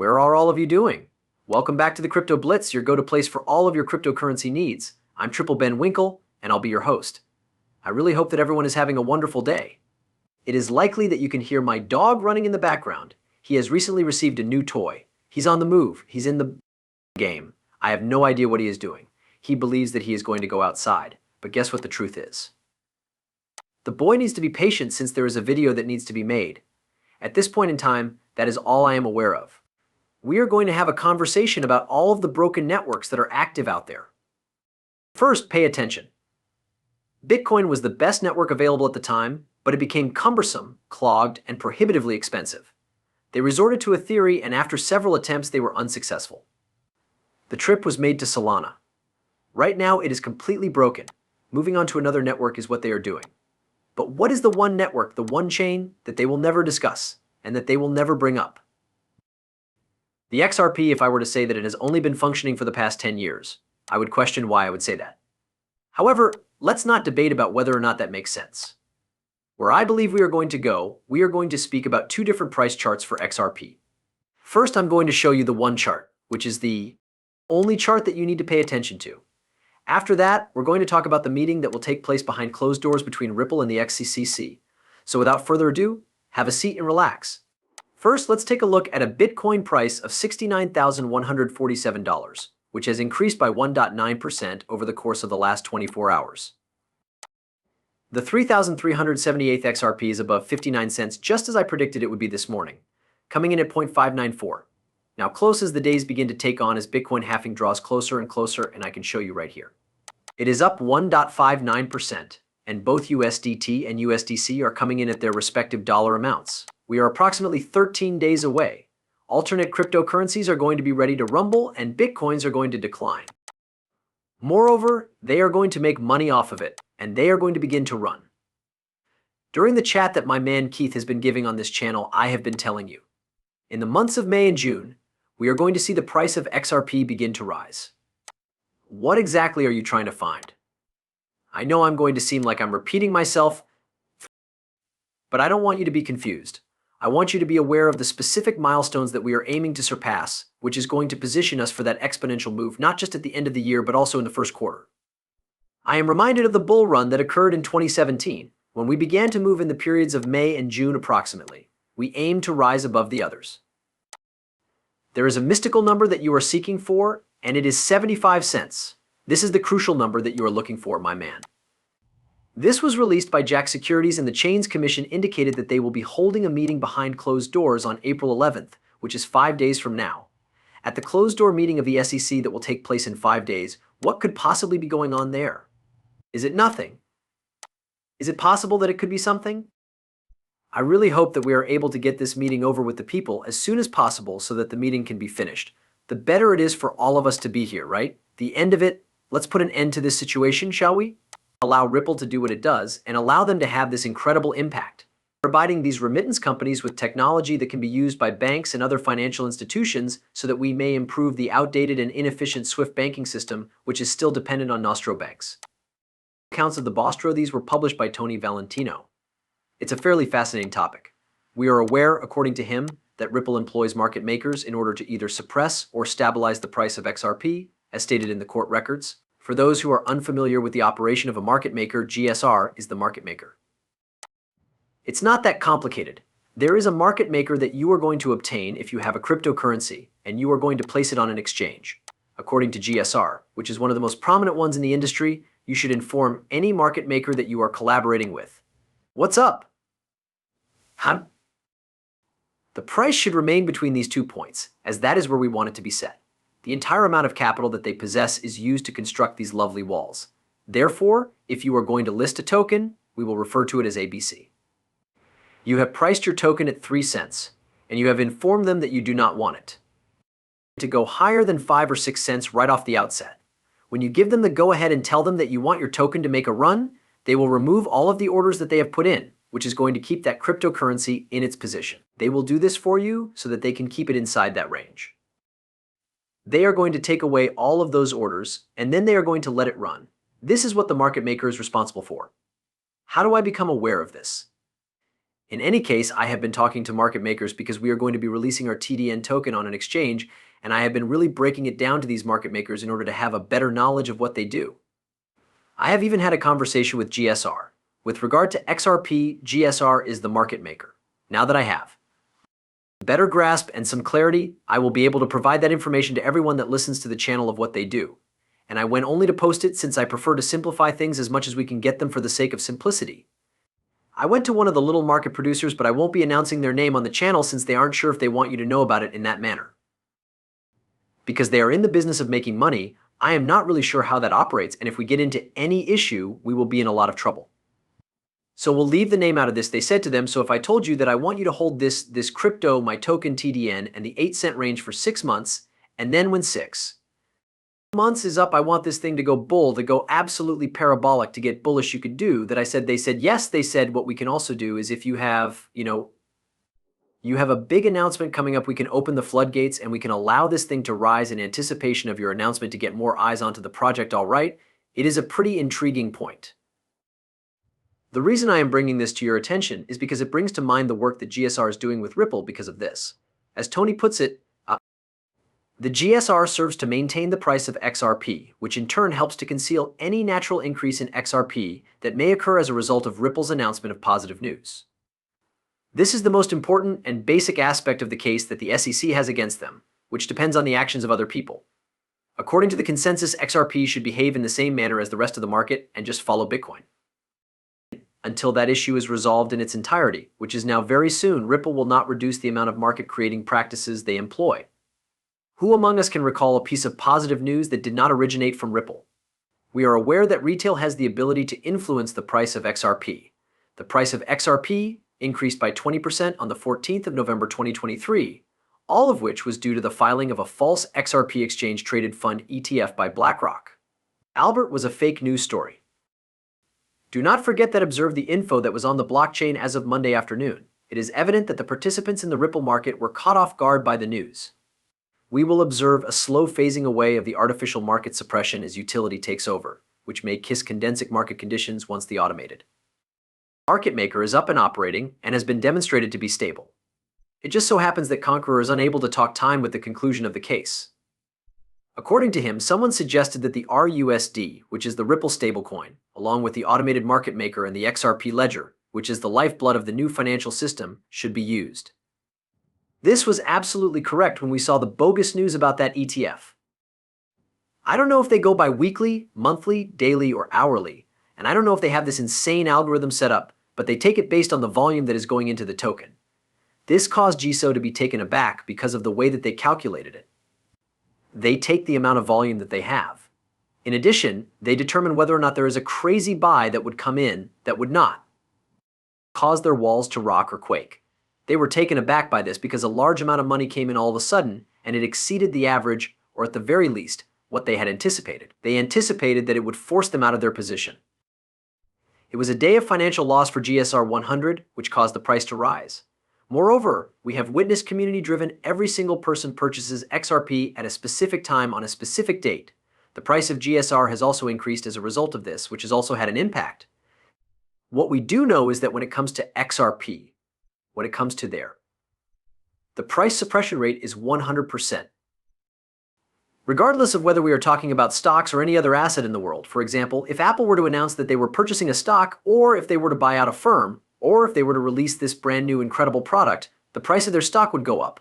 Where are all of you doing? Welcome back to the Crypto Blitz, your go-to place for all of your cryptocurrency needs. I'm Triple Ben Winkle, and I'll be your host. I really hope that everyone is having a wonderful day. It is likely that you can hear my dog running in the background. He has recently received a new toy. He's on the move. He's in the game. I have no idea what he is doing. He believes that he is going to go outside. But guess what the truth is? The boy needs to be patient since there is a video that needs to be made. At this point in time, that is all I am aware of. We are going to have a conversation about all of the broken networks that are active out there. First, pay attention. Bitcoin was the best network available at the time, but it became cumbersome, clogged, and prohibitively expensive. They resorted to a theory, and after several attempts, they were unsuccessful. The trip was made to Solana. Right now, it is completely broken. Moving on to another network is what they are doing. But what is the one network, the one chain, that they will never discuss, and that they will never bring up? The XRP, if I were to say that it has only been functioning for the past 10 years, I would question why I would say that. However, let's not debate about whether or not that makes sense. Where I believe we are going to go, we are going to speak about two different price charts for XRP. First, I'm going to show you the one chart, which is the only chart that you need to pay attention to. After that, we're going to talk about the meeting that will take place behind closed doors between Ripple and the XCCC. So without further ado, have a seat and relax. First, let's take a look at a Bitcoin price of $69,147, which has increased by 1.9% over the course of the last 24 hours. The 3,378th XRP is above 59 cents, just as I predicted it would be this morning, coming in at 0.594. Now, close as the days begin to take on as Bitcoin halving draws closer and closer, and I can show you right here. It is up 1.59%, and both USDT and USDC are coming in at their respective dollar amounts. We are approximately 13 days away. Alternate cryptocurrencies are going to be ready to rumble, and Bitcoins are going to decline. Moreover, they are going to make money off of it, and they are going to begin to run. During the chat that my man Keith has been giving on this channel, I have been telling you, in the months of May and June, we are going to see the price of XRP begin to rise. What exactly are you trying to find? I know I'm going to seem like I'm repeating myself, but I don't want you to be confused. I want you to be aware of the specific milestones that we are aiming to surpass, which is going to position us for that exponential move, not just at the end of the year, but also in the first quarter. I am reminded of the bull run that occurred in 2017, when we began to move in the periods of May and June approximately. We aim to rise above the others. There is a mystical number that you are seeking for, and it is 75 cents. This is the crucial number that you are looking for, my man. This was released by Jack Securities, and the Chains Commission indicated that they will be holding a meeting behind closed doors on April 11th, which is 5 days from now. At the closed door meeting of the SEC that will take place in 5 days, what could possibly be going on there? Is it nothing? Is it possible that it could be something? I really hope that we are able to get this meeting over with the people as soon as possible so that the meeting can be finished. The better it is for all of us to be here, right? The end of it, let's put an end to this situation, shall we? Allow Ripple to do what it does and allow them to have this incredible impact, providing these remittance companies with technology that can be used by banks and other financial institutions so that we may improve the outdated and inefficient SWIFT banking system, which is still dependent on Nostro banks. Accounts of the Bostro, these were published by Tony Valentino. It's a fairly fascinating topic. We are aware, according to him, that Ripple employs market makers in order to either suppress or stabilize the price of XRP, as stated in the court records. For those who are unfamiliar with the operation of a market maker, GSR is the market maker. It's not that complicated. There is a market maker that you are going to obtain if you have a cryptocurrency, and you are going to place it on an exchange. According to GSR, which is one of the most prominent ones in the industry, you should inform any market maker that you are collaborating with. What's up? Huh? The price should remain between these 2 points, as that is where we want it to be set. The entire amount of capital that they possess is used to construct these lovely walls. Therefore, if you are going to list a token, we will refer to it as ABC. You have priced your token at 3 cents, and you have informed them that you do not want it to go higher than 5 or 6 cents right off the outset. When you give them the go-ahead and tell them that you want your token to make a run, they will remove all of the orders that they have put in, which is going to keep that cryptocurrency in its position. They will do this for you so that they can keep it inside that range. They are going to take away all of those orders, and then they are going to let it run. This is what the market maker is responsible for. How do I become aware of this? In any case, I have been talking to market makers because we are going to be releasing our TDN token on an exchange, and I have been really breaking it down to these market makers in order to have a better knowledge of what they do. I have even had a conversation with GSR. With regard to XRP, GSR is the market maker. Now that I have a better grasp and some clarity, I will be able to provide that information to everyone that listens to the channel of what they do. And I went only to post it since I prefer to simplify things as much as we can get them for the sake of simplicity. I went to one of the little market producers, but I won't be announcing their name on the channel since they aren't sure if they want you to know about it in that manner. Because they are in the business of making money, I am not really sure how that operates, and if we get into any issue, we will be in a lot of trouble. So we'll leave the name out of this. They said to them, so if I told you that I want you to hold this crypto, my token TDN, and the 8-cent range for 6 months, and then when 6 months is up, I want this thing to go bull, to go absolutely parabolic, to get bullish, you could do that. They said, yes. They said, what we can also do is if you have, you have a big announcement coming up, we can open the floodgates and we can allow this thing to rise in anticipation of your announcement to get more eyes onto the project. All right. It is a pretty intriguing point. The reason I am bringing this to your attention is because it brings to mind the work that GSR is doing with Ripple because of this. As Tony puts it, the GSR serves to maintain the price of XRP, which in turn helps to conceal any natural increase in XRP that may occur as a result of Ripple's announcement of positive news. This is the most important and basic aspect of the case that the SEC has against them, which depends on the actions of other people. According to the consensus, XRP should behave in the same manner as the rest of the market and just follow Bitcoin until that issue is resolved in its entirety, which is now very soon. Ripple will not reduce the amount of market-creating practices they employ. Who among us can recall a piece of positive news that did not originate from Ripple? We are aware that retail has the ability to influence the price of XRP. The price of XRP increased by 20% on the 14th of November 2023, all of which was due to the filing of a false XRP exchange-traded fund ETF by BlackRock. Albert was a fake news story. Do not forget that observe the info that was on the blockchain as of Monday afternoon. It is evident that the participants in the Ripple market were caught off guard by the news. We will observe a slow phasing away of the artificial market suppression as utility takes over, which may kiss condensing market conditions once the automated market maker is up and operating and has been demonstrated to be stable. It just so happens that Conqueror is unable to talk time with the conclusion of the case. According to him, someone suggested that the RUSD, which is the Ripple stablecoin, along with the automated market maker and the XRP ledger, which is the lifeblood of the new financial system, should be used. This was absolutely correct when we saw the bogus news about that ETF. I don't know if they go by weekly, monthly, daily, or hourly, and I don't know if they have this insane algorithm set up, but they take it based on the volume that is going into the token. This caused GSO to be taken aback because of the way that they calculated it. They take the amount of volume that they have. In addition, they determine whether or not there is a crazy buy that would come in that would not cause their walls to rock or quake. They were taken aback by this because a large amount of money came in all of a sudden, and it exceeded the average, or at the very least, what they had anticipated. They anticipated that it would force them out of their position. It was a day of financial loss for GSR 100, which caused the price to rise. Moreover, we have witnessed community-driven. Every single person purchases XRP at a specific time on a specific date. The price of GSR has also increased as a result of this, which has also had an impact. What we do know is that when it comes to XRP, when it comes to the price suppression rate is 100%. Regardless of whether we are talking about stocks or any other asset in the world. For example, if Apple were to announce that they were purchasing a stock, or if they were to buy out a firm, or if they were to release this brand new incredible product, the price of their stock would go up.